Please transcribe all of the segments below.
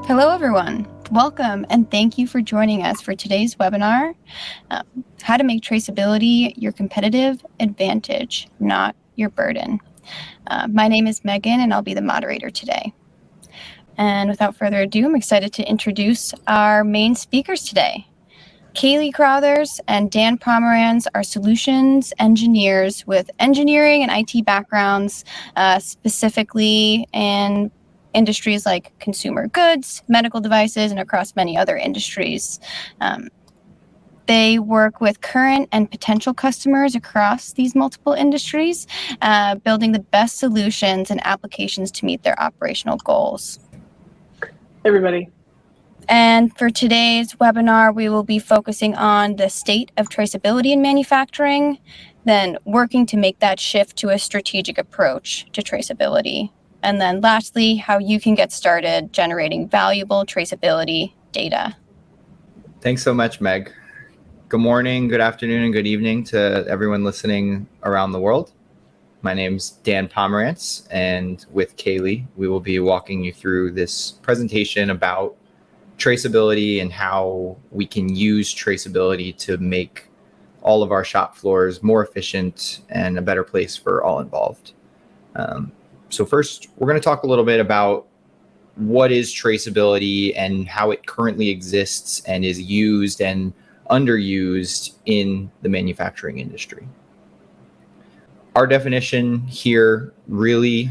Hello, everyone. Welcome, and thank you for joining us for today's webinar, How to Make Traceability Your Competitive Advantage, Not Your Burden. My name is Megan, and I'll be the moderator today. And without further ado, I'm excited to introduce our main speakers today. Kaylee Crothers and Dan Pomerantz are solutions engineers with engineering and IT backgrounds, specifically in industries like consumer goods, medical devices, and across many other industries. They work with current and potential customers across these multiple industries, building the best solutions and applications to meet their operational goals. Hey, everybody. And for today's webinar, we will be focusing on the state of traceability in manufacturing, then working to make that shift to a strategic approach to traceability. And then lastly, how you can get started generating valuable traceability data. Thanks so much, Meg. Good morning, good afternoon, and good evening to everyone listening around the world. My name's Dan Pomerantz, and with Kaylee, we will be walking you through this presentation about traceability and how we can use traceability to make all of our shop floors more efficient and a better place for all involved. So first, we're going to talk a little bit about what is traceability and how it currently exists and is used and underused in the manufacturing industry. Our definition here really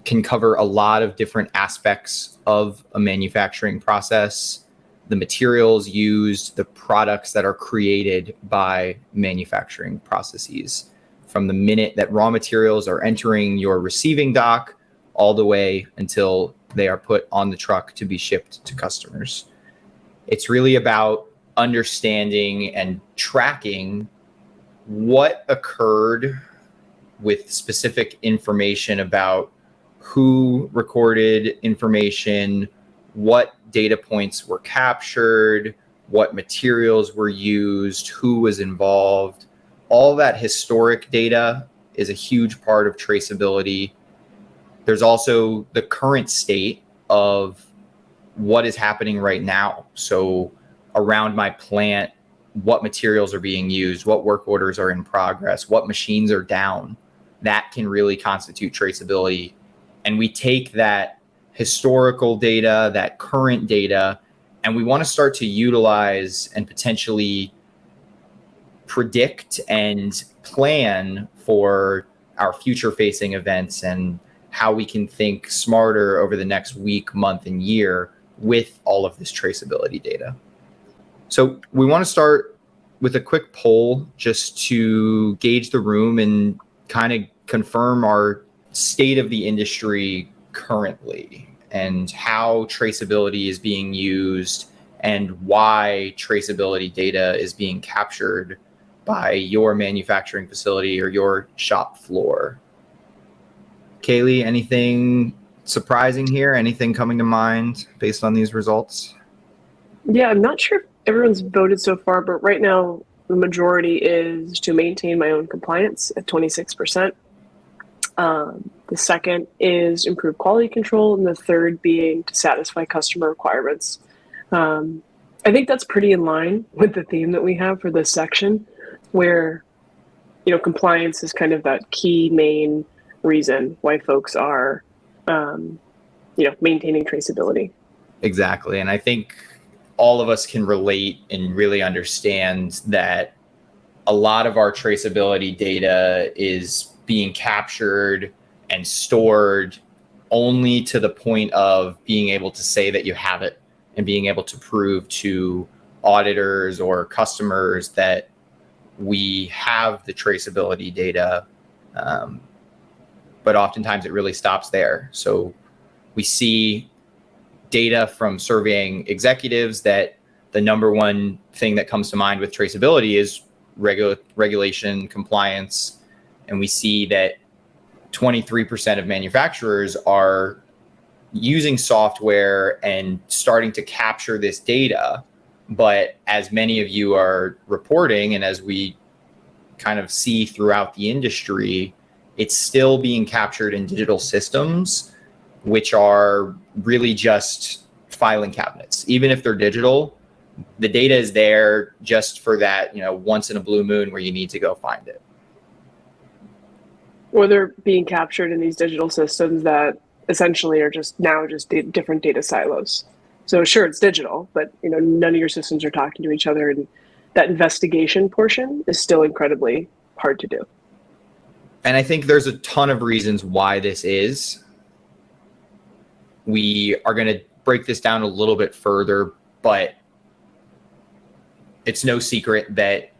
can cover a lot of different aspects of a manufacturing process, the materials used, the products that are created by manufacturing processes, from the minute that raw materials are entering your receiving dock all the way until they are put on the truck to be shipped to customers. It's really about understanding and tracking what occurred with specific information about who recorded information, what data points were captured, what materials were used, who was involved. All that historic data is a huge part of traceability. There's also the current state of what is happening right now. So around my plant, what materials are being used, what work orders are in progress, what machines are down. That can really constitute traceability. And we take that historical data, that current data, and we want to start to utilize and potentially predict and plan for our future-facing events and how we can think smarter over the next week, month, and year with all of this traceability data. So we want to start with a quick poll just to gauge the room and kind of confirm our state of the industry currently and how traceability is being used and why traceability data is being captured by your manufacturing facility or your shop floor. Kaylee, anything surprising here? Anything coming to mind based on these results? Yeah, I'm not sure if everyone's voted so far, but right now the majority is to maintain my own compliance at 26%. The second is improve quality control, and the third being to satisfy customer requirements. I think that's pretty in line with the theme that we have for this section, where compliance is kind of that key main reason why folks are maintaining traceability. Exactly. And I think all of us can relate and really understand that a lot of our traceability data is being captured and stored only to the point of being able to say that you have it and being able to prove to auditors or customers that we have the traceability data. But oftentimes it really stops there. So we see data from surveying executives that the number one thing that comes to mind with traceability is regulation, compliance. And we see that 23% of manufacturers are using software and starting to capture this data. But as many of you are reporting, and as we kind of see throughout the industry, it's still being captured in digital systems, which are really just filing cabinets. Even if they're digital, the data is there just for that, once in a blue moon where you need to go find it. Or they're being captured in these digital systems that essentially are just different data silos. So sure, it's digital, but none of your systems are talking to each other, and that investigation portion is still incredibly hard to do. And I think there's a ton of reasons why this is. We are going to break this down a little bit further, but it's no secret that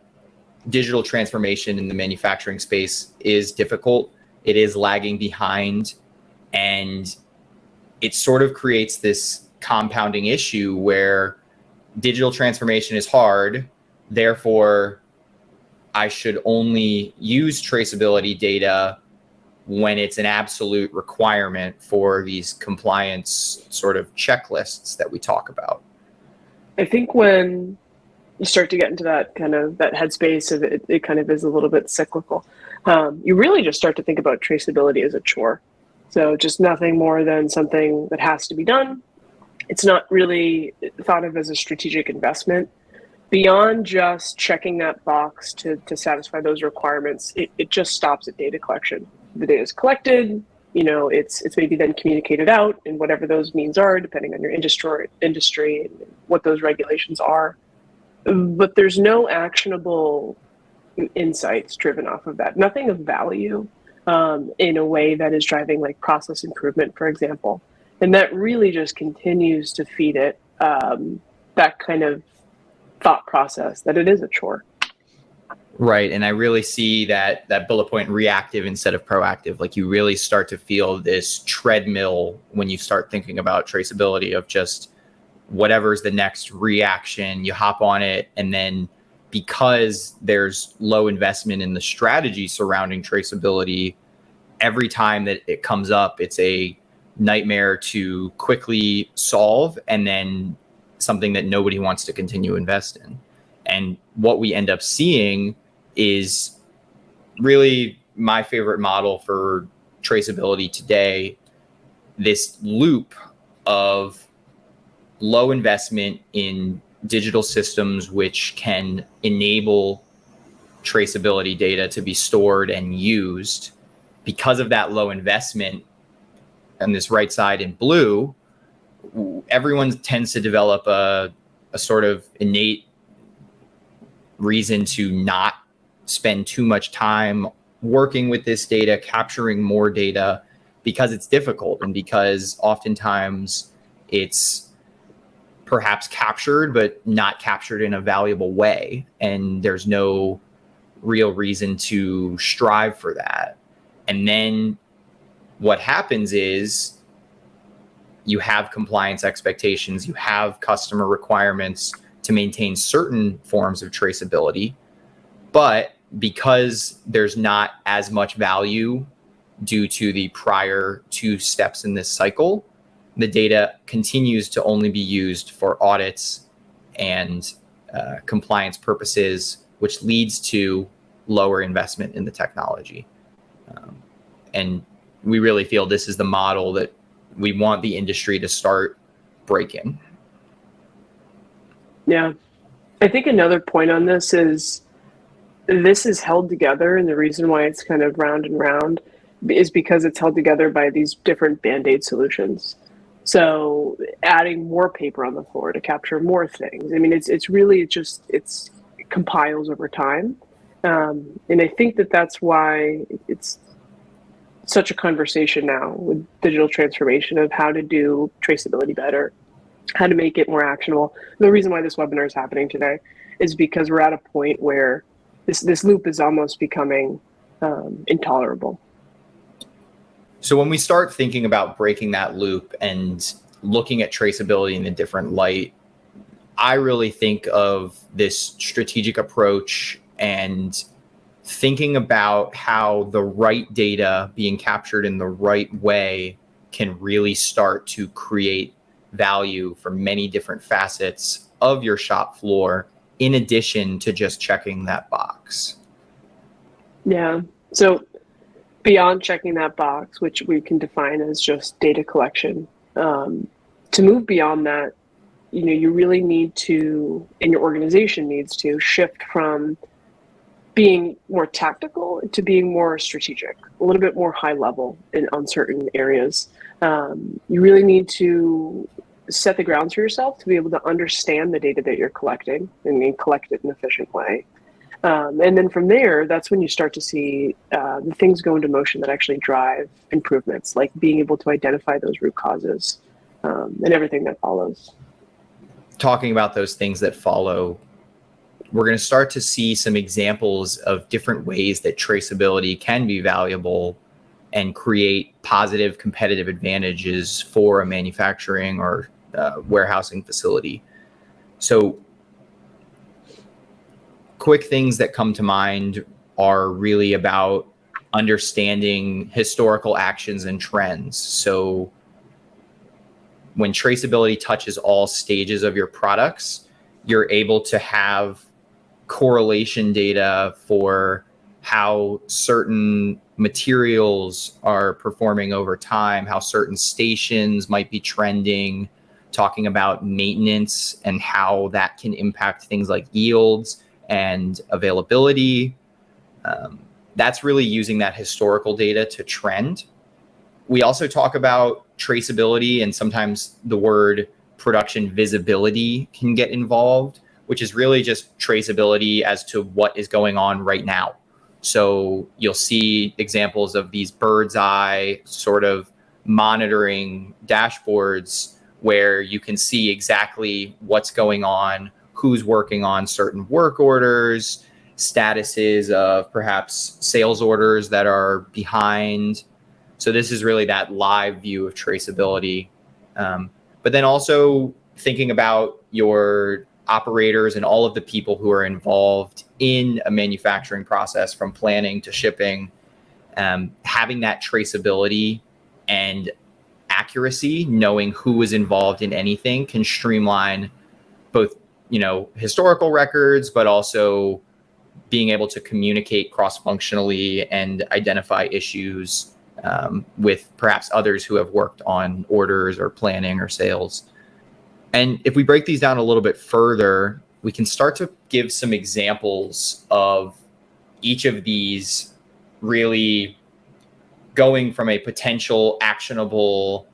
digital transformation in the manufacturing space is difficult. It is lagging behind, and it sort of creates this compounding issue where digital transformation is hard. Therefore, I should only use traceability data when it's an absolute requirement for these compliance sort of checklists that we talk about. I think when you start to get into that headspace of it kind of is a little bit cyclical. You really just start to think about traceability as a chore. So just nothing more than something that has to be done. It's not really thought of as a strategic investment. Beyond just checking that box to satisfy those requirements, it just stops at data collection. The data is collected, it's maybe then communicated out, and whatever those means are, depending on your industry and what those regulations are. But there's no actionable insights driven off of that. Nothing of value in a way that is driving like process improvement, for example. And that really just continues to feed it that kind of thought process that it is a chore. Right. And I really see that bullet point, reactive instead of proactive. Like, you really start to feel this treadmill when you start thinking about traceability of just whatever's the next reaction, you hop on it. And then because there's low investment in the strategy surrounding traceability, every time that it comes up, it's a nightmare to quickly solve, and then something that nobody wants to continue to invest in. And what we end up seeing is really my favorite model for traceability today, this loop of low investment in digital systems which can enable traceability data to be stored and used. Because of that low investment, on this right side in blue, everyone tends to develop a sort of innate reason to not spend too much time working with this data, capturing more data, because it's difficult, and because oftentimes it's perhaps captured, but not captured in a valuable way. And there's no real reason to strive for that. And then what happens is you have compliance expectations, you have customer requirements to maintain certain forms of traceability, but because there's not as much value due to the prior two steps in this cycle, the data continues to only be used for audits and compliance purposes, which leads to lower investment in the technology. And we really feel this is the model that we want the industry to start breaking. Yeah. I think another point on this is held together, and the reason why it's kind of round and round is because it's held together by these different Band-Aid solutions. So adding more paper on the floor to capture more things. I mean, it compiles over time. And I think that's why it's such a conversation now with digital transformation of how to do traceability better, how to make it more actionable. The reason why this webinar is happening today is because we're at a point where this loop is almost becoming intolerable. So when we start thinking about breaking that loop and looking at traceability in a different light, I really think of this strategic approach and thinking about how the right data being captured in the right way can really start to create value for many different facets of your shop floor, in addition to just checking that box. Yeah. So beyond checking that box, which we can define as just data collection, To move beyond that, you really need to, and your organization needs to shift from being more tactical to being more strategic, a little bit more high level on certain areas. You really need to set the grounds for yourself to be able to understand the data that you're collecting and collect it in an efficient way. And then from there, that's when you start to see the things go into motion that actually drive improvements, like being able to identify those root causes and everything that follows. Talking about those things that follow, we're going to start to see some examples of different ways that traceability can be valuable and create positive competitive advantages for a manufacturing or warehousing facility. So quick things that come to mind are really about understanding historical actions and trends. So when traceability touches all stages of your products, you're able to have correlation data for how certain materials are performing over time, how certain stations might be trending, talking about maintenance and how that can impact things like yields and availability. That's really using that historical data to trend. We also talk about traceability, and sometimes the word production visibility can get involved, which is really just traceability as to what is going on right now. So you'll see examples of these bird's eye sort of monitoring dashboards where you can see exactly what's going on, who's working on certain work orders, statuses of perhaps sales orders that are behind. So this is really that live view of traceability. But then also thinking about your operators and all of the people who are involved in a manufacturing process from planning to shipping, having that traceability and accuracy, knowing who is involved in anything, can streamline both, historical records, but also being able to communicate cross-functionally and identify issues with perhaps others who have worked on orders or planning or sales. And if we break these down a little bit further, we can start to give some examples of each of these really going from a potential actionable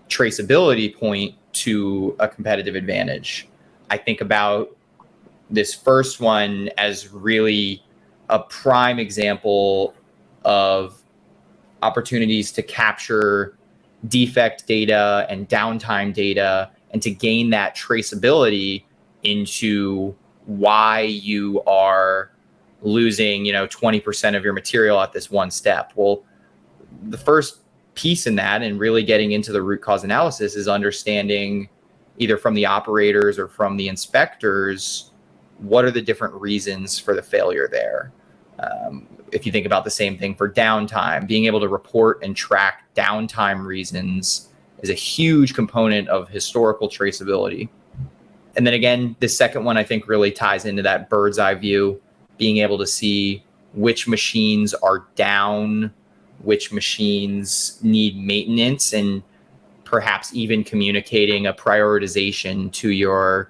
traceability point to a competitive advantage. I think about this first one as really a prime example of opportunities to capture defect data and downtime data and to gain that traceability into why you are losing, 20% of your material at this one step. Well, the first piece in that and really getting into the root cause analysis is understanding either from the operators or from the inspectors, what are the different reasons for the failure there? If you think about the same thing for downtime, being able to report and track downtime reasons is a huge component of historical traceability. And then again, the second one I think really ties into that bird's eye view, being able to see which machines are down, which machines need maintenance, and perhaps even communicating a prioritization to your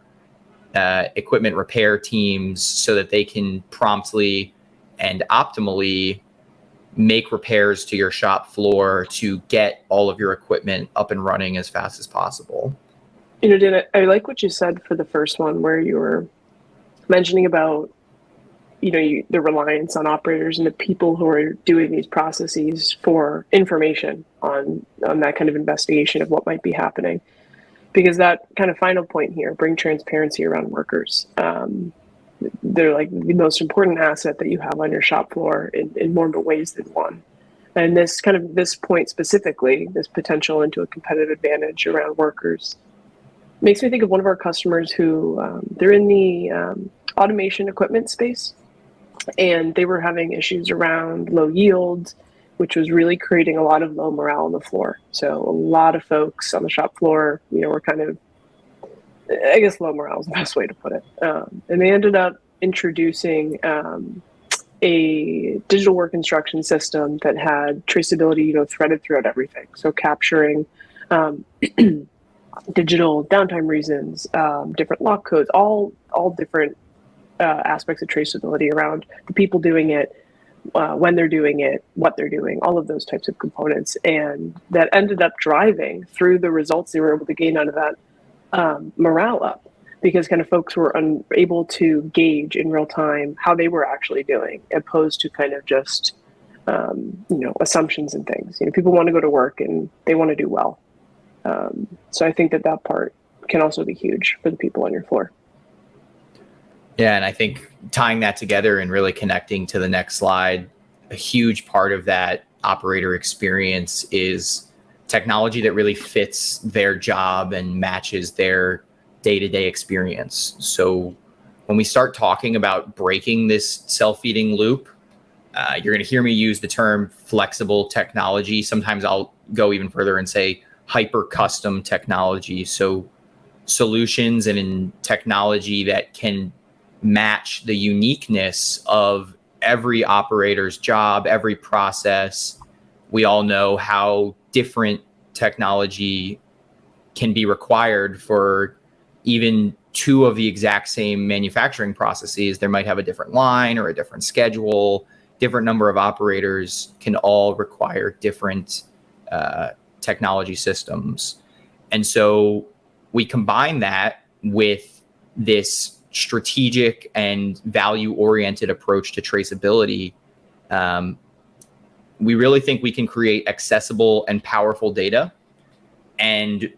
equipment repair teams so that they can promptly and optimally make repairs to your shop floor to get all of your equipment up and running as fast as possible. Dan, I like what you said for the first one, where you were mentioning about, the reliance on operators and the people who are doing these processes for information on that kind of investigation of what might be happening. Because that kind of final point here, bring transparency around workers. They're like the most important asset that you have on your shop floor in more ways than one. And this point specifically, this potential into a competitive advantage around workers, makes me think of one of our customers who they're in the automation equipment space, and they were having issues around low yield, which was really creating a lot of low morale on the floor. So a lot of folks on the shop floor, were kind of, I guess low morale is the best way to put it. And they ended up introducing a digital work instruction system that had traceability, threaded throughout everything. So capturing digital downtime reasons, different lock codes, all different aspects of traceability around the people doing it, when they're doing it, what they're doing, all of those types of components. And that ended up driving through the results they were able to gain out of that morale up, because kind of folks were unable to gauge in real time how they were actually doing, opposed to kind of just assumptions and things. People want to go to work and they want to do well. So I think that part can also be huge for the people on your floor. Yeah, and I think tying that together and really connecting to the next slide, a huge part of that operator experience is technology that really fits their job and matches their day-to-day experience. So when we start talking about breaking this self-feeding loop, you're going to hear me use the term flexible technology. Sometimes I'll go even further and say hyper custom technology. So solutions and in technology that can match the uniqueness of every operator's job, every process. We all know how different technology can be required for even two of the exact same manufacturing processes. There might have a different line or a different schedule. Different number of operators can all require different technology systems. And so we combine that with this strategic and value-oriented approach to traceability. We really think we can create accessible and powerful data, and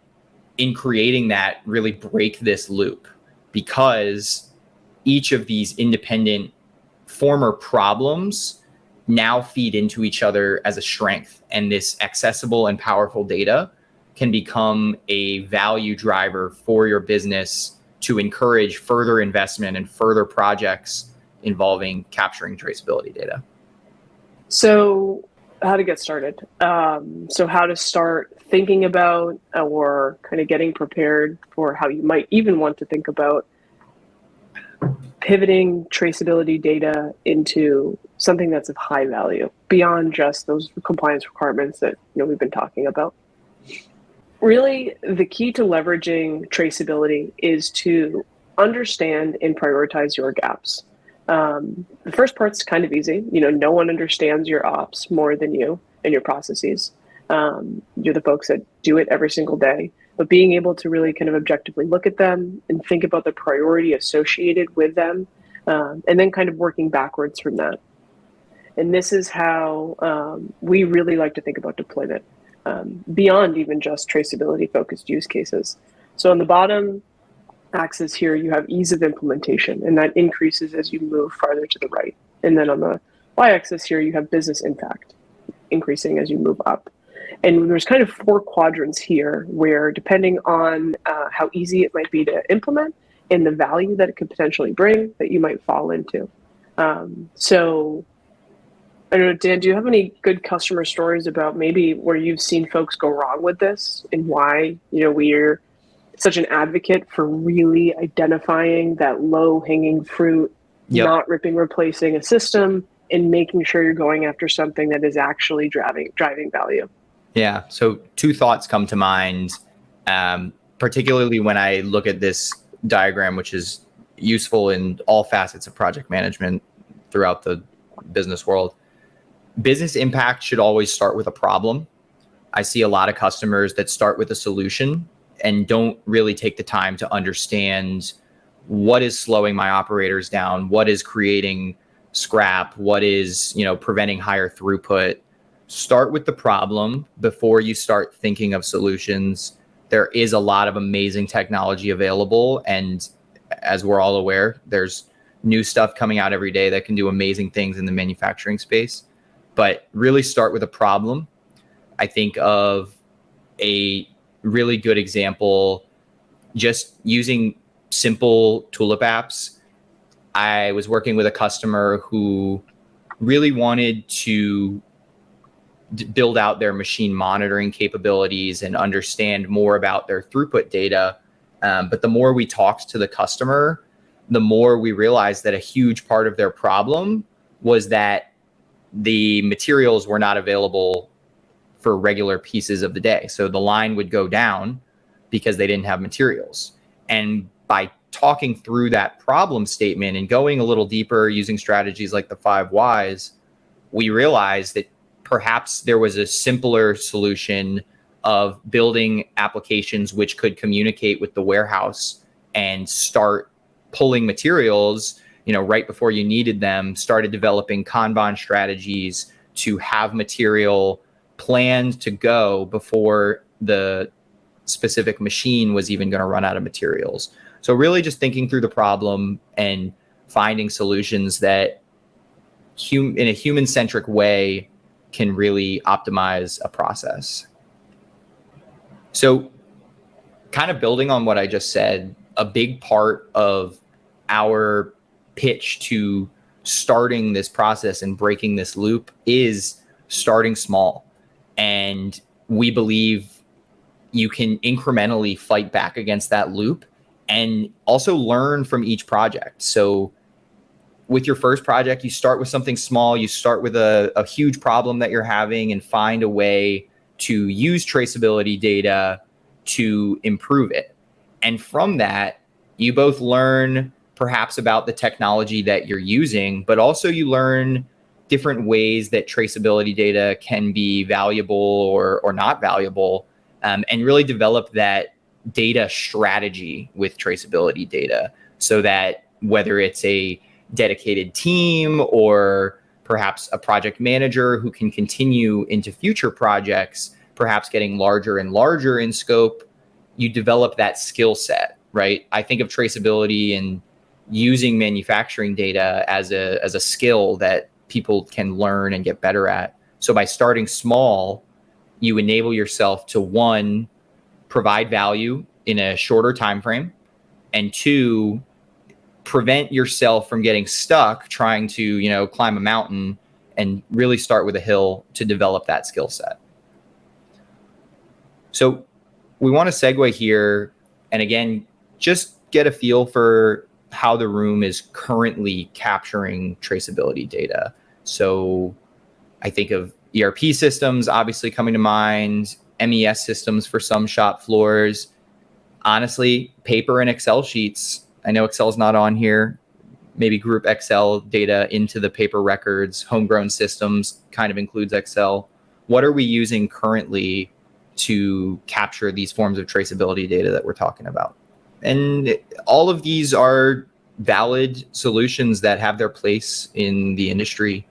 in creating that, really break this loop, because each of these independent former problems now feed into each other as a strength, and this accessible and powerful data can become a value driver for your business to encourage further investment and further projects involving capturing traceability data. So how to get started. So how to start thinking about or kind of getting prepared for how you might even want to think about pivoting traceability data into something that's of high value beyond just those compliance requirements that we've been talking about. Really, the key to leveraging traceability is to understand and prioritize your gaps. The first part's kind of easy. No one understands your ops more than you and your processes. You're the folks that do it every single day. But being able to really kind of objectively look at them and think about the priority associated with them, and then kind of working backwards from that. And this is how we really like to think about deployment, beyond even just traceability-focused use cases. So on the bottom axis here, you have ease of implementation, and that increases as you move farther to the right. And then on the y-axis here, you have business impact, increasing as you move up. And there's kind of 4 quadrants here where, depending on how easy it might be to implement and the value that it could potentially bring, that you might fall into. So I don't know, Dan, do you have any good customer stories about maybe where you've seen folks go wrong with this, and why we're such an advocate for really identifying that low-hanging fruit, not replacing a system, and making sure you're going after something that is actually driving value? Yeah. So 2 thoughts come to mind, particularly when I look at this diagram, which is useful in all facets of project management throughout the business world. Business impact should always start with a problem. I see a lot of customers that start with a solution and don't really take the time to understand what is slowing my operators down, what is creating scrap, what is preventing higher throughput. Start with the problem before you start thinking of solutions. There is a lot of amazing technology available, and as we're all aware, there's new stuff coming out every day that can do amazing things in the manufacturing space. But really start with a problem. I think of a really good example, just using simple Tulip apps. I was working with a customer who really wanted to build out their machine monitoring capabilities and understand more about their throughput data. But the more we talked to the customer, the more we realized that a huge part of their problem was that the materials were not available for regular pieces of the day. So the line would go down, because they didn't have materials. And by talking through that problem statement and going a little deeper using strategies like the 5 whys, we realized that perhaps there was a simpler solution of building applications which could communicate with the warehouse and start pulling materials, right before you needed them, started developing Kanban strategies to have material planned to go before the specific machine was even going to run out of materials. So really just thinking through the problem and finding solutions that in a human-centric way can really optimize a process. So kind of building on what I just said, a big part of our pitch to starting this process and breaking this loop is starting small. And we believe you can incrementally fight back against that loop and also learn from each project. So with your first project, you start with something small, you start with a huge problem that you're having and find a way to use traceability data to improve it. And from that, you both learn perhaps about the technology that you're using, but also you learn different ways that traceability data can be valuable or not valuable, and really develop that data strategy with traceability data, so that whether it's a dedicated team or perhaps a project manager who can continue into future projects, perhaps getting larger and larger in scope, you develop that skill set, right? I think of traceability and using manufacturing data as a skill that people can learn and get better at. So by starting small, you enable yourself to, one, provide value in a shorter time frame, and two, prevent yourself from getting stuck trying to, climb a mountain, and really start with a hill to develop that skill set. So we want to segue here and again, just get a feel for how the room is currently capturing traceability data. So I think of ERP systems obviously coming to mind, MES systems for some shop floors. Honestly, paper and Excel sheets. I know Excel's not on here. Maybe group Excel data into the paper records. Homegrown systems kind of includes Excel. What are we using currently to capture these forms of traceability data that we're talking about? And all of these are valid solutions that have their place in the industry.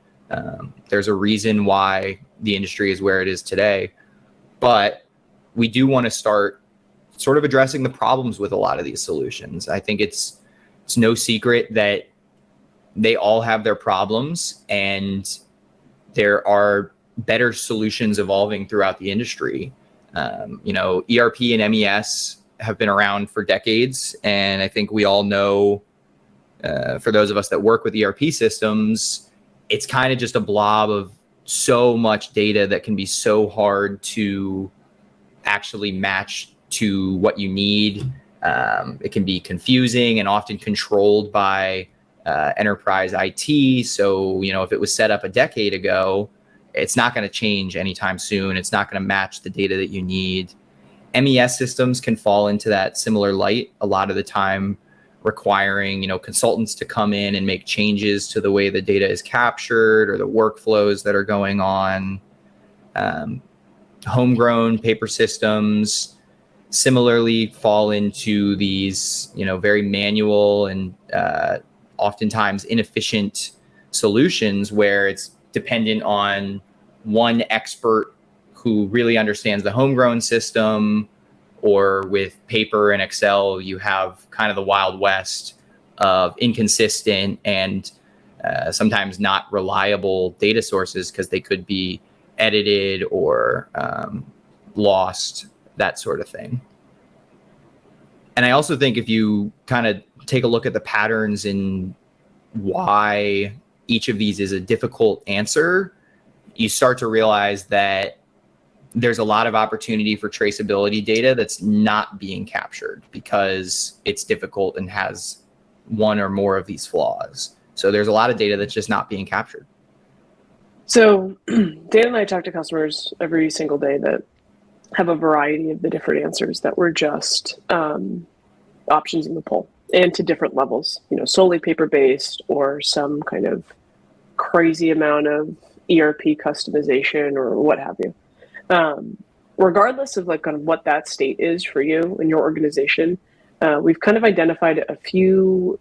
There's a reason why the industry is where it is today. But we do want to start sort of addressing the problems with a lot of these solutions. I think it's no secret that they all have their problems, and there are better solutions evolving throughout the industry. ERP and MES have been around for decades, and I think we all know, for those of us that work with ERP systems, it's kind of just a blob of so much data that can be so hard to actually match to what you need. It can be confusing and often controlled by enterprise IT. So, if it was set up a decade ago, it's not going to change anytime soon. It's not going to match the data that you need. MES systems can fall into that similar light a lot of the time, requiring, consultants to come in and make changes to the way the data is captured or the workflows that are going on. Homegrown paper systems similarly fall into these, very manual and oftentimes inefficient solutions where it's dependent on one expert who really understands the homegrown system. Or with paper and Excel, you have kind of the Wild West of inconsistent and sometimes not reliable data sources because they could be edited or lost, that sort of thing. And I also think if you kind of take a look at the patterns in why each of these is a difficult answer, you start to realize that there's a lot of opportunity for traceability data that's not being captured because it's difficult and has one or more of these flaws. So there's a lot of data that's just not being captured. So Dan and I talk to customers every single day that have a variety of the different answers that were just options in the poll, and to different levels, solely paper-based or some kind of crazy amount of ERP customization or what have you. Regardless of kind of what that state is for you and your organization, we've kind of identified a few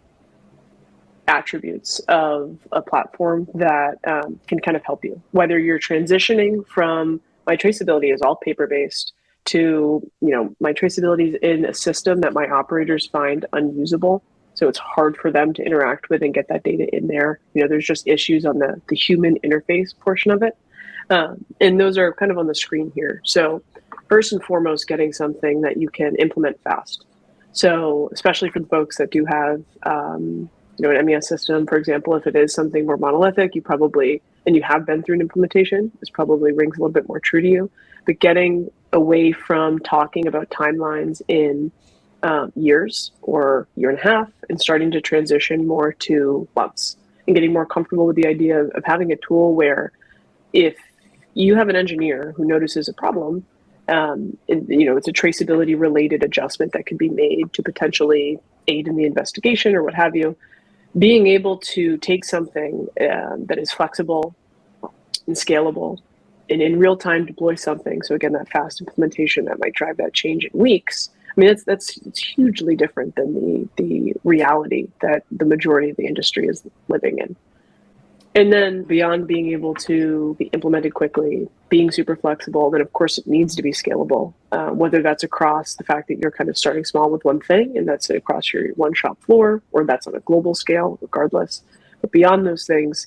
attributes of a platform that can kind of help you, whether you're transitioning from my traceability is all paper-based to, my traceability is in a system that my operators find unusable. So it's hard for them to interact with and get that data in there. There's just issues on the human interface portion of it. And those are kind of on the screen here. So first and foremost, getting something that you can implement fast. So especially for the folks that do have, an MES system, for example, if it is something more monolithic, you probably, and you have been through an implementation, this probably rings a little bit more true to you. But getting away from talking about timelines in years or year and a half and starting to transition more to months and getting more comfortable with the idea of having a tool where if you have an engineer who notices a problem, it's a traceability related adjustment that can be made to potentially aid in the investigation or what have you, being able to take something that is flexible and scalable and in real time deploy something. So again, that fast implementation that might drive that change in weeks. I mean, it's hugely different than the reality that the majority of the industry is living in. And then beyond being able to be implemented quickly, being super flexible, then of course it needs to be scalable, whether that's across the fact that you're kind of starting small with one thing and that's across your one shop floor, or that's on a global scale, regardless. But beyond those things,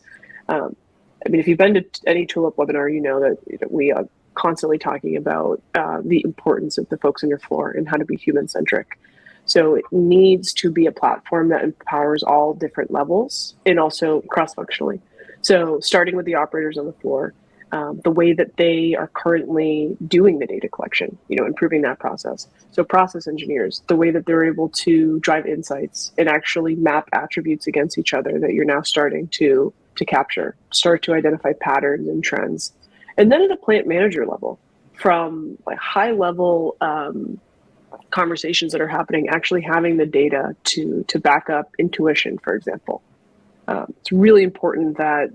if you've been to any Tulip webinar, you know that we are constantly talking about the importance of the folks on your floor and how to be human-centric. So it needs to be a platform that empowers all different levels and also cross-functionally. So starting with the operators on the floor, the way that they are currently doing the data collection, improving that process. So process engineers, the way that they're able to drive insights and actually map attributes against each other that you're now starting to capture, start to identify patterns and trends. And then at a plant manager level, from high level conversations that are happening, actually having the data to back up intuition, for example. It's really important that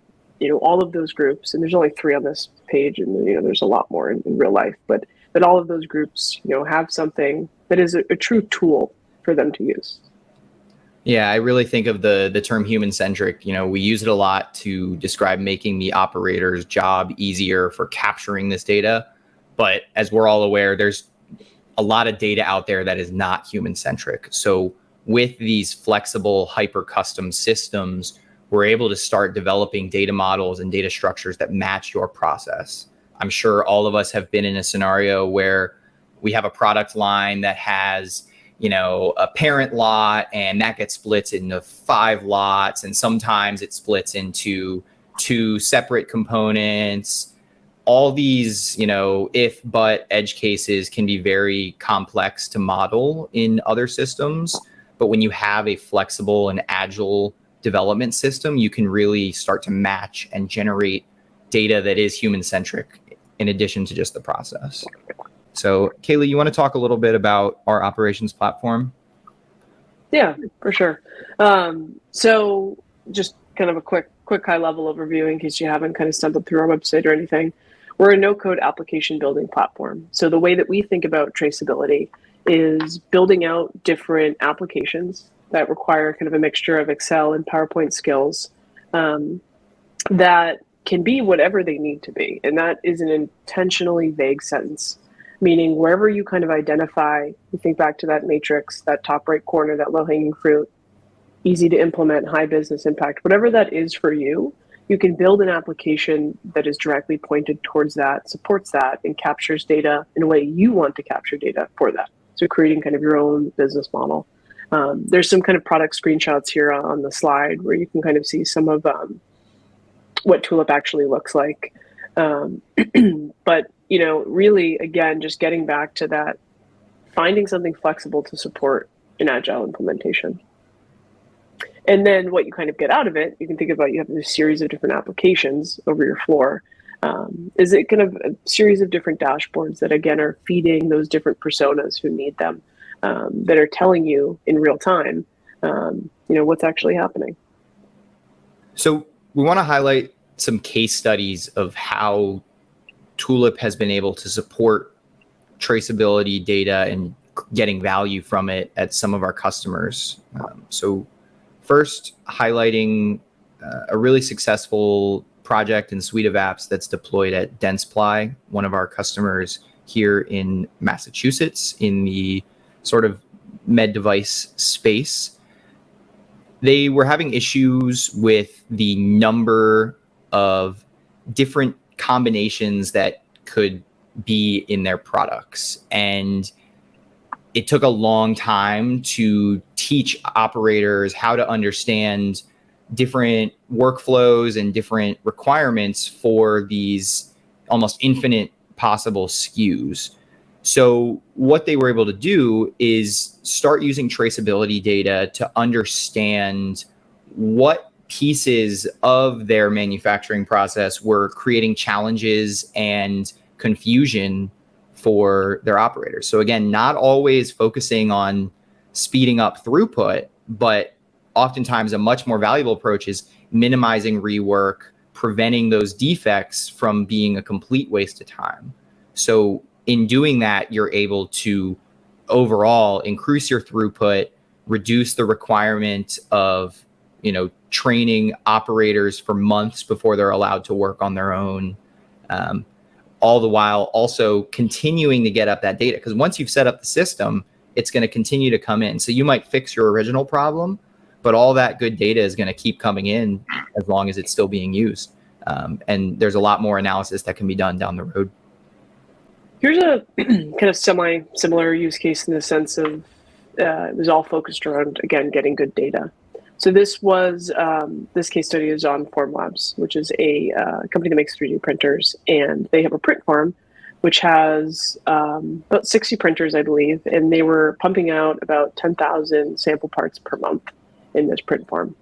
all of those groups, and there's only 3 on this page, and there's a lot more in real life, but that all of those groups have something that is a true tool for them to use. Yeah, I really think of the term human-centric. We use it a lot to describe making the operator's job easier for capturing this data. But as we're all aware, there's a lot of data out there that is not human-centric. So with these flexible, hyper-custom systems, we're able to start developing data models and data structures that match your process. I'm sure all of us have been in a scenario where we have a product line that has a parent lot, and that gets split into 5 lots. And sometimes it splits into 2 separate components. All these, if, but edge cases can be very complex to model in other systems. But when you have a flexible and agile development system, you can really start to match and generate data that is human-centric in addition to just the process. So, Kaylee, you want to talk a little bit about our operations platform? Yeah, for sure. So just kind of a quick high-level overview in case you haven't kind of stumbled through our website or anything. We're a no-code application building platform. So the way that we think about traceability is building out different applications that require kind of a mixture of Excel and PowerPoint skills that can be whatever they need to be. And that is an intentionally vague sentence. Meaning wherever you kind of identify, you think back to that matrix, that top right corner, that low-hanging fruit, easy to implement, high business impact, whatever that is for you, you can build an application that is directly pointed towards that, supports that, and captures data in a way you want to capture data for that. So creating kind of your own business model. There's some kind of product screenshots here on the slide where you can kind of see some of what Tulip actually looks like. But really, again, just getting back to that, finding something flexible to support an agile implementation. And then what you kind of get out of it, you can think about, you have this series of different applications over your floor. Is it kind of a series of different dashboards that, again, are feeding those different personas who need them, that are telling you in real time, what's actually happening? So we want to highlight some case studies of how Tulip has been able to support traceability data and getting value from it at some of our customers. So first, highlighting a really successful project and suite of apps that's deployed at Dentsply, one of our customers here in Massachusetts in the sort of med device space. They were having issues with the number of different combinations that could be in their products. And it took a long time to teach operators how to understand different workflows and different requirements for these almost infinite possible SKUs. So what they were able to do is start using traceability data to understand what pieces of their manufacturing process were creating challenges and confusion for their operators. So again, not always focusing on speeding up throughput, but oftentimes a much more valuable approach is minimizing rework, preventing those defects from being a complete waste of time. So in doing that, you're able to overall increase your throughput, reduce the requirement of, training operators for months before they're allowed to work on their own. All the while also continuing to get up that data. Because once you've set up the system, it's going to continue to come in. So you might fix your original problem, but all that good data is going to keep coming in as long as it's still being used. And there's a lot more analysis that can be done down the road. Here's a kind of similar use case in the sense of it was all focused around, again, getting good data. So this case study is on Formlabs, which is a company that makes 3D printers, and they have a print farm, which has about 60 printers, I believe, and they were pumping out about 10,000 sample parts per month in this print farm.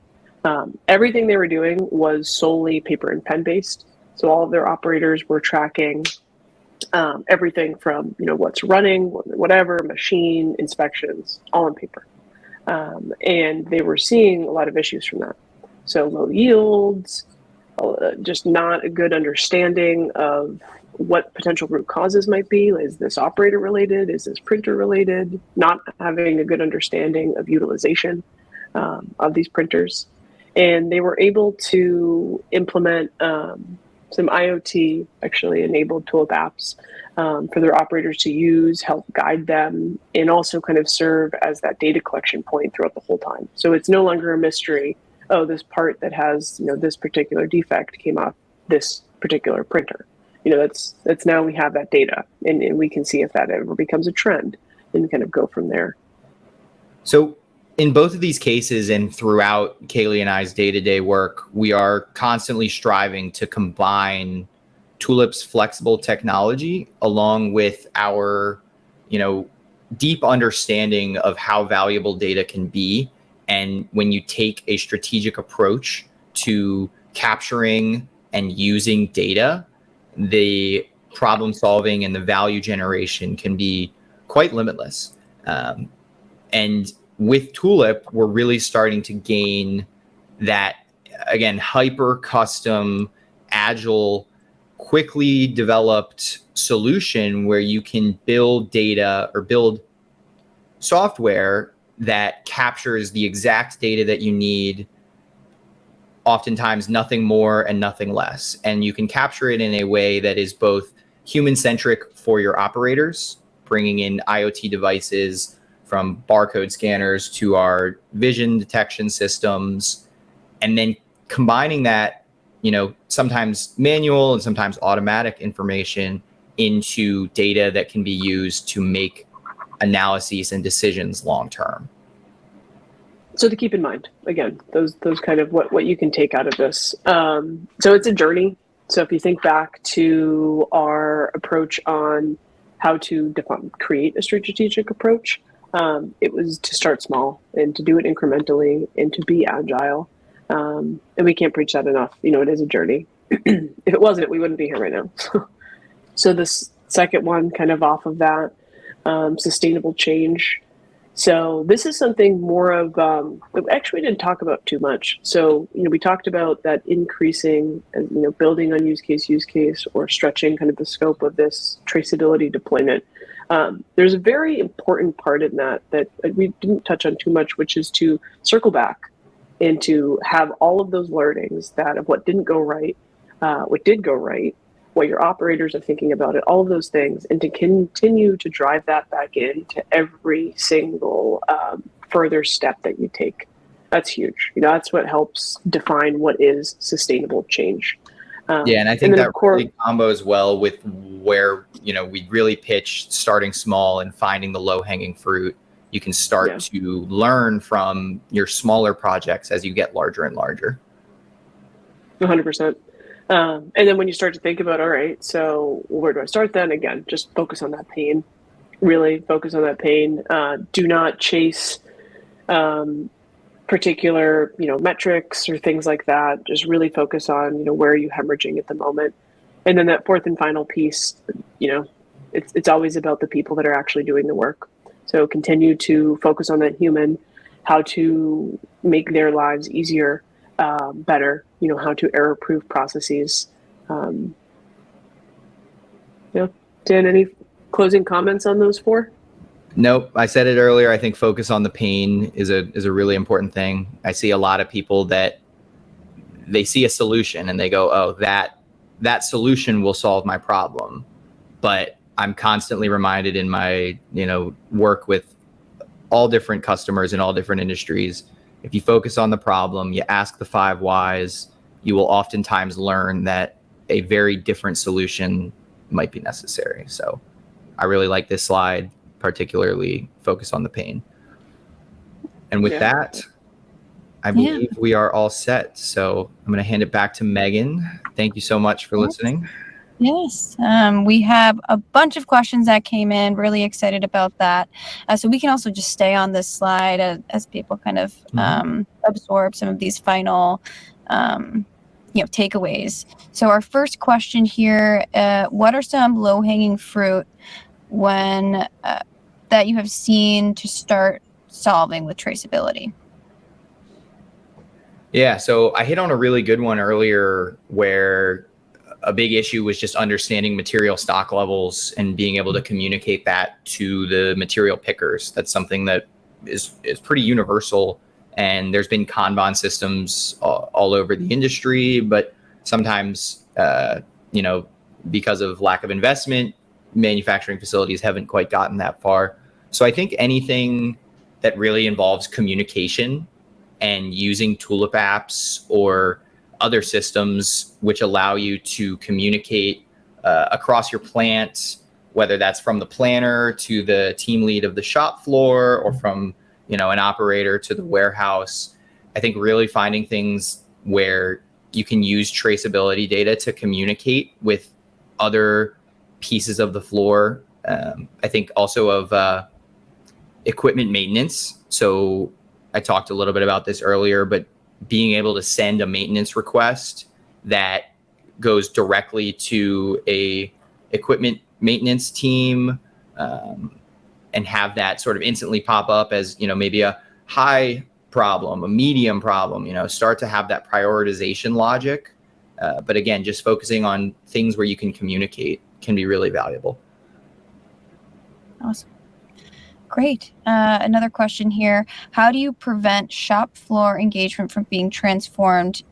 Everything they were doing was solely paper and pen based. So all of their operators were tracking everything from, what's running, whatever, machine, inspections, all on paper. And they were seeing a lot of issues from that. So low yields, just not a good understanding of what potential root causes might be. Is this operator related? Is this printer related? Not having a good understanding of utilization of these printers. And they were able to implement some IoT actually enabled Tulip apps for their operators to use, help guide them, and also kind of serve as that data collection point throughout the whole time. So it's no longer a mystery. Oh, this part that has this particular defect came off this particular printer. That's now we have that data, and we can see if that ever becomes a trend, and kind of go from there. So in both of these cases and throughout Kaylee and I's day-to-day work, we are constantly striving to combine Tulip's flexible technology along with our, deep understanding of how valuable data can be. And when you take a strategic approach to capturing and using data, the problem solving and the value generation can be quite limitless. And with Tulip, we're really starting to gain that, again, hyper custom, agile, quickly developed solution where you can build data or build software that captures the exact data that you need, oftentimes nothing more and nothing less. And you can capture it in a way that is both human-centric for your operators, bringing in IoT devices from barcode scanners to our vision detection systems, and then combining that, sometimes manual and sometimes automatic information into data that can be used to make analyses and decisions long-term. So to keep in mind, again, those kind of what you can take out of this. So it's a journey. So if you think back to our approach on how to create a strategic approach, it was to start small and to do it incrementally and to be agile. And we can't preach that enough. It is a journey. if it wasn't, we wouldn't be here right now. So this second one, kind of off of that, sustainable change. So this is something more of, actually we didn't talk about too much. So, we talked about that increasing and, building on use case, or stretching kind of the scope of this traceability deployment. There's a very important part in that we didn't touch on too much, which is to circle back and to have all of those learnings of what didn't go right, what did go right, what your operators are thinking about it, all of those things, and to continue to drive that back into every single further step that you take. That's huge. That's what helps define what is sustainable change. And I think that really combos well with where, we really pitch starting small and finding the low-hanging fruit. You can start to learn from your smaller projects as you get larger and larger. 100%. And then when you start to think about, all right, so where do I start then? Again, just focus on that pain. Really focus on that pain. Do not chase particular, metrics or things like that. Just really focus on, where are you hemorrhaging at the moment? And then that fourth and final piece, it's always about the people that are actually doing the work. So continue to focus on that human, how to make their lives easier, better, how to error-proof processes. Dan, any closing comments on those four? Nope. I said it earlier. I think focus on the pain is a really important thing. I see a lot of people that they see a solution and they go, oh, that solution will solve my problem. But I'm constantly reminded in my, work with all different customers in all different industries, if you focus on the problem, you ask the 5 whys, you will oftentimes learn that a very different solution might be necessary. So I really like this slide, particularly focus on the pain. And with that, I believe we are all set. So I'm going to hand it back to Megan. Thank you so much for listening. Yes, we have a bunch of questions that came in. Really excited about that. So we can also just stay on this slide as people kind of absorb some of these final, takeaways. So our first question here: what are some low-hanging fruit that you have seen to start solving with traceability? Yeah, so I hit on a really good one earlier where a big issue was just understanding material stock levels and being able to communicate that to the material pickers. That's something that is pretty universal. And there's been Kanban systems all over the industry, but sometimes, because of lack of investment, manufacturing facilities haven't quite gotten that far. So I think anything that really involves communication and using Tulip apps or other systems which allow you to communicate across your plant, whether that's from the planner to the team lead of the shop floor or from an operator to the warehouse. I think really finding things where you can use traceability data to communicate with other pieces of the floor. I think also of equipment maintenance. So I talked a little bit about this earlier, but being able to send a maintenance request that goes directly to a equipment maintenance team and have that sort of instantly pop up as, maybe a high problem, a medium problem, start to have that prioritization logic. But again, just focusing on things where you can communicate can be really valuable. Awesome. Great. Another question here. How do you prevent shop floor engagement from being transformed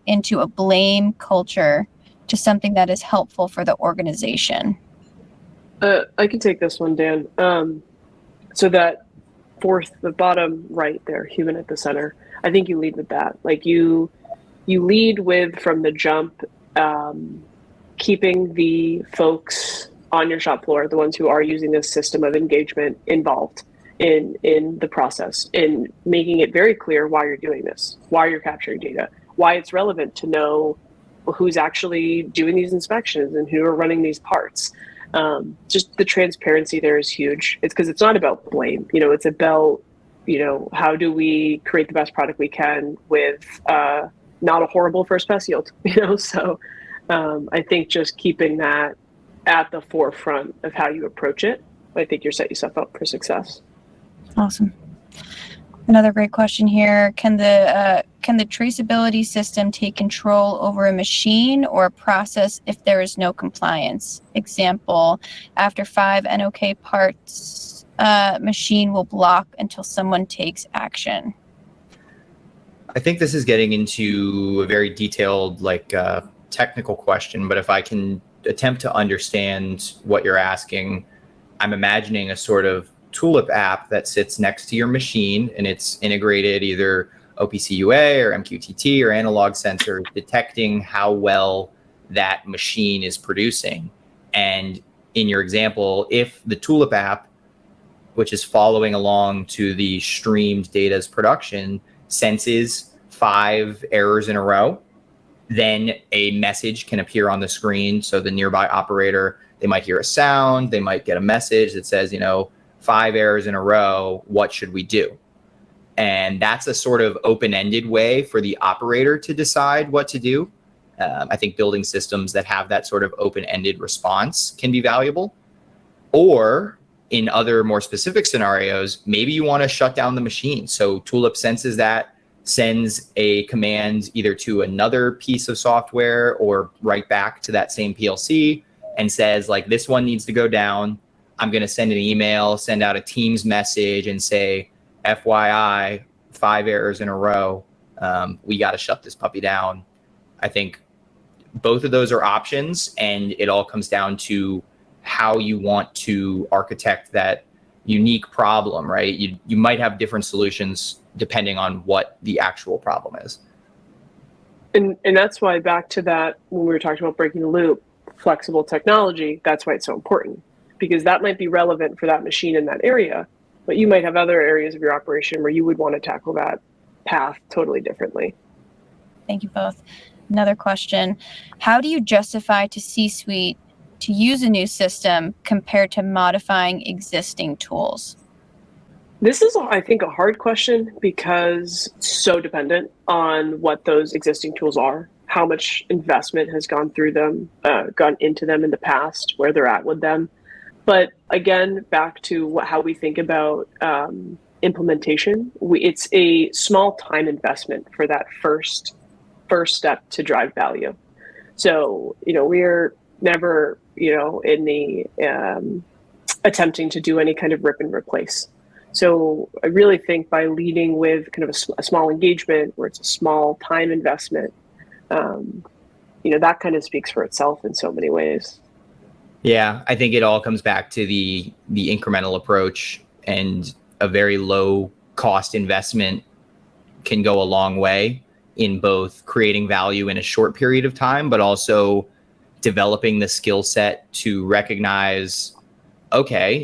into a blame culture to something that is helpful for the organization? I can take this one, Dan. So that the bottom right there, human at the center, I think you lead with that. Like you lead with, from the jump, keeping the folks on your shop floor, the ones who are using this system of engagement, involved in the process, in making it very clear why you're doing this, why you're capturing data, why it's relevant to know who's actually doing these inspections and who are running these parts. Just the transparency there is huge. It's because it's not about blame. It's about, how do we create the best product we can with not a horrible first pass yield, So I think just keeping that at the forefront of how you approach it, I think you're setting yourself up for success. Awesome. Another great question here. Can the traceability system take control over a machine or a process if there is no compliance? Example, after 5 NOK parts, machine will block until someone takes action. I think this is getting into a very detailed, technical question, but if I can attempt to understand what you're asking, I'm imagining a sort of Tulip app that sits next to your machine, and it's integrated either OPC UA or MQTT or analog sensors, detecting how well that machine is producing. And in your example, if the Tulip app, which is following along to the streamed data's production, senses 5 errors in a row, then a message can appear on the screen. So the nearby operator, they might hear a sound, they might get a message that says, 5 errors in a row, what should we do? And that's a sort of open-ended way for the operator to decide what to do. I think building systems that have that sort of open-ended response can be valuable. Or in other more specific scenarios, maybe you want to shut down the machine. So Tulip senses that, sends a command either to another piece of software or right back to that same PLC and says, this one needs to go down. I'm going to send an email, send out a Teams message and say, FYI, 5 errors in a row. We got to shut this puppy down. I think both of those are options, and it all comes down to how you want to architect that unique problem, right? You might have different solutions depending on what the actual problem is. And that's why, back to that, when we were talking about breaking the loop, flexible technology, that's why it's so important, because that might be relevant for that machine in that area, but you might have other areas of your operation where you would want to tackle that path totally differently. Thank you both. Another question. How do you justify to C-suite to use a new system compared to modifying existing tools? This is, I think, a hard question because it's so dependent on what those existing tools are, how much investment has gone into them in the past, where they're at with them. But again, back to how we think about implementation, it's a small time investment for that first step to drive value. So, we're never, in the attempting to do any kind of rip and replace. So I really think by leading with kind of a small engagement where it's a small time investment, that kind of speaks for itself in so many ways. Yeah, I think it all comes back to the incremental approach, and a very low cost investment can go a long way in both creating value in a short period of time, but also developing the skill set to recognize, okay,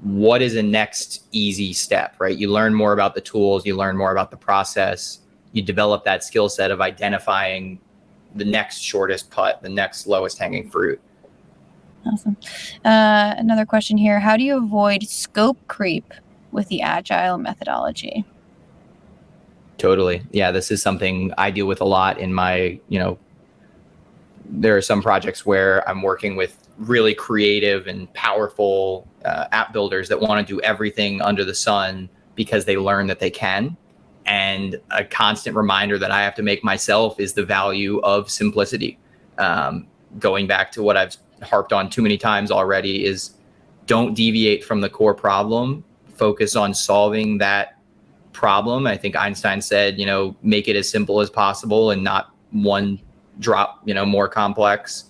what is a next easy step, right? You learn more about the tools, you learn more about the process, you develop that skill set of identifying the next shortest putt, the next lowest hanging fruit. Awesome. Another question here. How do you avoid scope creep with the agile methodology? Totally. Yeah, this is something I deal with a lot in my, there are some projects where I'm working with really creative and powerful app builders that want to do everything under the sun because they learn that they can. And a constant reminder that I have to make myself is the value of simplicity. Going back to what I've harped on too many times already is don't deviate from the core problem. Focus on solving that problem. I think Einstein said, make it as simple as possible and not one drop, more complex.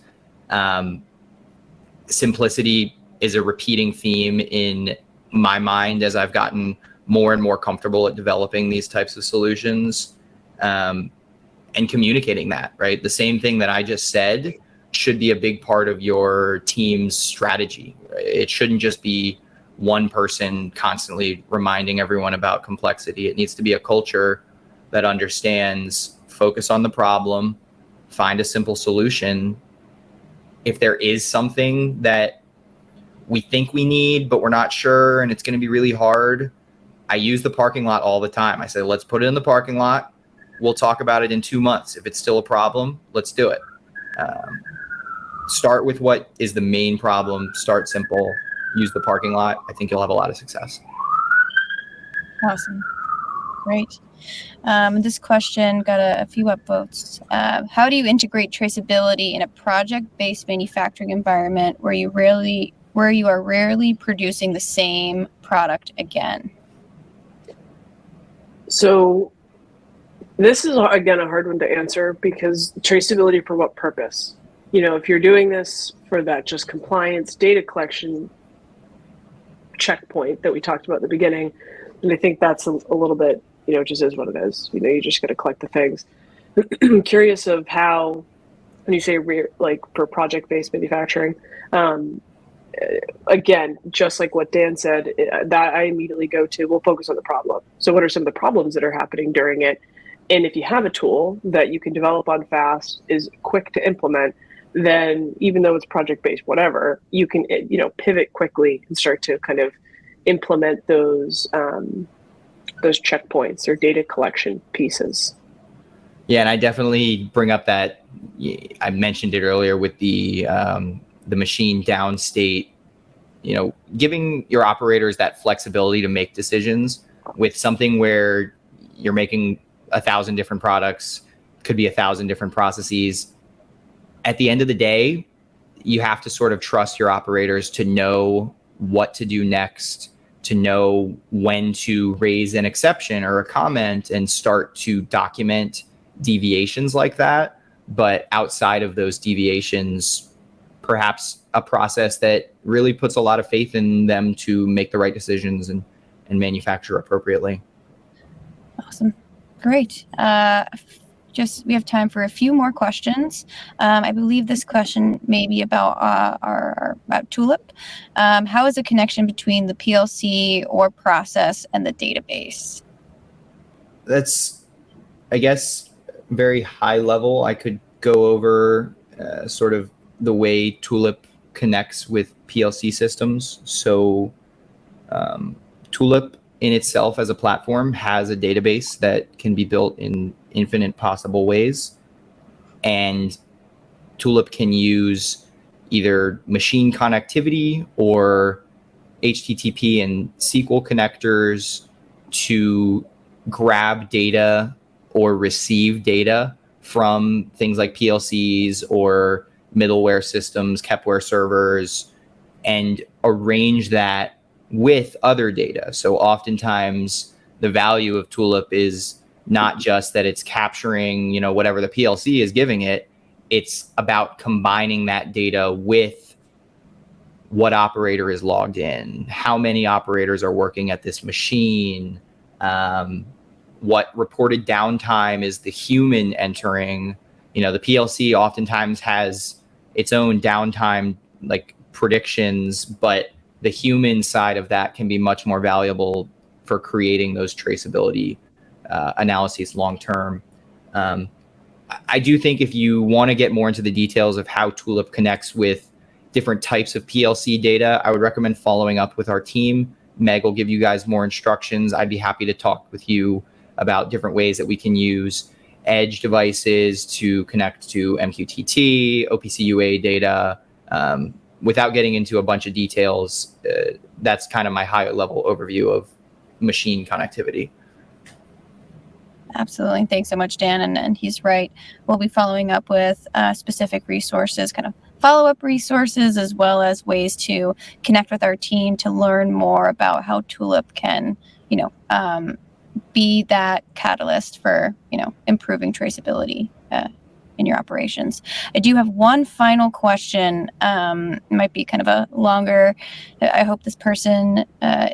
Simplicity is a repeating theme in my mind as I've gotten more and more comfortable at developing these types of solutions, and communicating that, right? The same thing that I just said should be a big part of your team's strategy. Right? It shouldn't just be one person constantly reminding everyone about complexity. It needs to be a culture that understands, focus on the problem, find a simple solution. If there is something that we think we need, but we're not sure, and it's going to be really hard, I use the parking lot all the time. I say, let's put it in the parking lot. we'll talk about it in 2 months. If it's still a problem, let's do it. Start with what is the main problem. Start simple. Use the parking lot. I think you'll have a lot of success. Awesome. Great. This question got a few upvotes. How do you integrate traceability in a project-based manufacturing environment where you are rarely producing the same product again? So this is, again, a hard one to answer, because traceability for what purpose? If you're doing this for that just compliance data collection checkpoint that we talked about at the beginning, and I think that's a little bit, just is what it is. You just got to collect the things. I'm curious of how, when you say like for project-based manufacturing, again, just like what Dan said, that I immediately go to, we'll focus on the problem. So what are some of the problems that are happening during it? And if you have a tool that you can develop on fast, is quick to implement, then even though it's project-based, whatever, you can, pivot quickly and start to kind of implement those checkpoints or data collection pieces. Yeah, and I definitely bring up that I mentioned it earlier with the machine down state. Giving your operators that flexibility to make decisions with something where you're making 1,000 different products, could be 1,000 different processes. At the end of the day, you have to sort of trust your operators to know what to do next, to know when to raise an exception or a comment and start to document deviations like that. But outside of those deviations, perhaps a process that really puts a lot of faith in them to make the right decisions and manufacture appropriately. Awesome. Great. We have time for a few more questions. I believe this question may be about about Tulip. How is the connection between the PLC or process and the database? That's, I guess, very high level. I could go over sort of the way Tulip connects with PLC systems. So Tulip in itself as a platform has a database that can be built in infinite possible ways. And Tulip can use either machine connectivity or HTTP and SQL connectors to grab data or receive data from things like PLCs or middleware systems, Kepware servers, and arrange that with other data. So oftentimes the value of Tulip is not just that it's capturing, whatever the PLC is giving it. It's about combining that data with what operator is logged in, how many operators are working at this machine, what reported downtime is the human entering. The PLC oftentimes has its own downtime like predictions, but the human side of that can be much more valuable for creating those traceability analyses long term. I do think if you want to get more into the details of how Tulip connects with different types of PLC data, I would recommend following up with our team. Meg will give you guys more instructions. I'd be happy to talk with you about different ways that we can use edge devices to connect to MQTT, OPC UA data. Without getting into a bunch of details, that's kind of my higher level overview of machine connectivity. Absolutely. Thanks so much, Dan. And he's right. We'll be following up with specific resources, kind of follow-up resources, as well as ways to connect with our team to learn more about how Tulip can, be that catalyst for, improving traceability in your operations. I do have one final question. It might be kind of a longer. I hope this person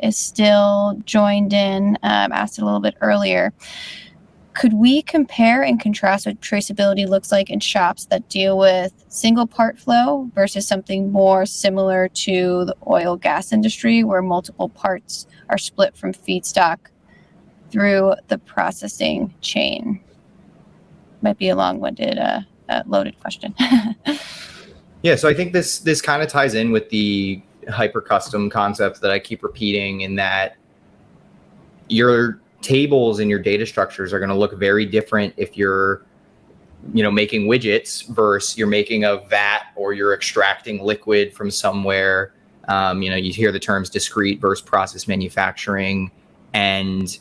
is still joined in. Asked it a little bit earlier. Could we compare and contrast what traceability looks like in shops that deal with single part flow versus something more similar to the oil gas industry where multiple parts are split from feedstock through the processing chain? Might be a long-winded, loaded question. Yeah, so I think this kind of ties in with the hyper custom concept that I keep repeating, in that you're tables in your data structures are going to look very different if you're, making widgets versus you're making a vat or you're extracting liquid from somewhere. You hear the terms discrete versus process manufacturing, and,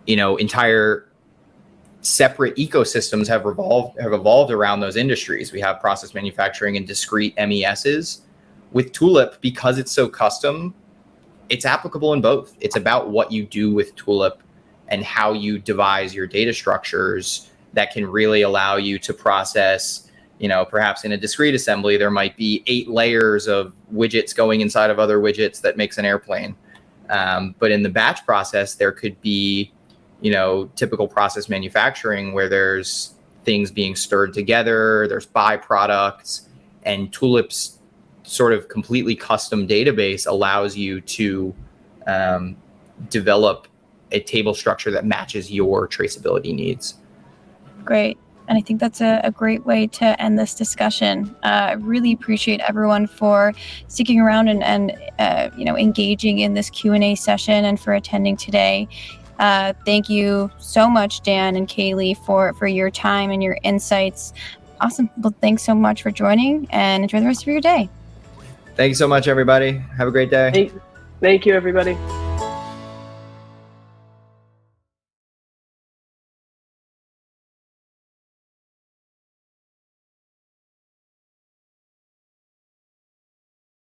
entire separate ecosystems have evolved around those industries. We have process manufacturing and discrete MESs. With Tulip, because it's so custom, it's applicable in both. It's about what you do with Tulip and how you devise your data structures that can really allow you to process, perhaps in a discrete assembly, there might be 8 layers of widgets going inside of other widgets that makes an airplane. But in the batch process, there could be, typical process manufacturing where there's things being stirred together, there's byproducts, and Tulip's sort of completely custom database allows you to develop a table structure that matches your traceability needs. Great. And I think that's a great way to end this discussion. I really appreciate everyone for sticking around and engaging in this Q&A session and for attending today. Thank you so much, Dan and Kaylee, for your time and your insights. Awesome. Well, thanks so much for joining, and enjoy the rest of your day. Thank you so much, everybody. Have a great day. Thank you, everybody.